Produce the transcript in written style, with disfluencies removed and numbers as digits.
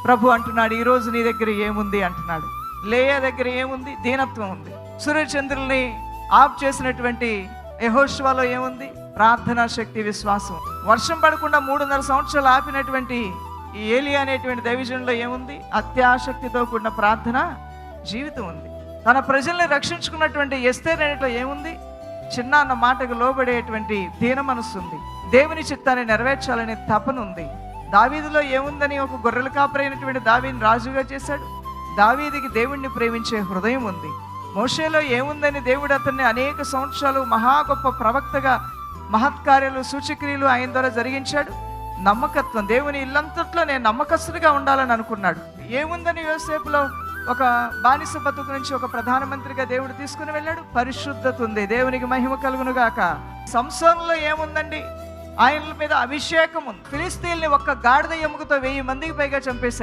ప్రభు అంటున్నాడు, ఈరోజు నీ దగ్గర ఏముంది అంటున్నాడు. లేయా దగ్గర ఏముంది? దీనత్వం ఉంది. సూర్యచంద్రుల్ని ఆఫ్ చేసినటువంటి యెహోషువలో ఏముంది? ప్రార్థనా శక్తి, విశ్వాసం. వర్షం పడకుండా 3.5 సంవత్సరాలు ఆపినటువంటి ఈ ఏలియా అనేటువంటి దైవజనులో ఏముంది? అత్యాశక్తితో కూడిన ప్రార్థన జీవితం ఉంది. తన ప్రజల్ని రక్షించుకున్నటువంటి ఎస్తేర్ అనేట్లో ఏముంది? చిన్న అన్న మాటకు లోబడేటువంటి దీన మనస్సు ఉంది. దేవుని చిత్తాన్ని నెరవేర్చాలనే తపన ఉంది. దావీదులో ఏముందని? ఒక గొర్రెల కాపరైనటువంటి దావీదుని రాజుగా చేశాడు. దావీదుకి దేవుణ్ణి ప్రేమించే హృదయం ఉంది. మోషేలో ఏముందని? దేవుడు అతన్ని అనేక సంవత్సరాలు మహా గొప్ప ప్రవక్తగా మహత్కార్యాలు, సూచక్రియలు ఆయన ద్వారా జరిగించాడు. నమ్మకత్వం. దేవుని ఇల్లంతట్లో నేను నమ్మకస్తుడిగా ఉండాలని అనుకున్నాడు. ఏముందని? యోసేపులో ఒక బానిస బతుకు నుంచి ఒక ప్రధానమంత్రిగా దేవుడు తీసుకుని వెళ్ళాడు. పరిశుద్ధత ఉంది. దేవునికి మహిమ కలుగును గాక. సంసోనులో ఏముందండి? ఆయన మీద అభిషేకం ఉంది. ఫిలిస్తీన్లు ఒక్క గాడిద ఎముకతో 1000 మందికి పైగా చంపేశాడు.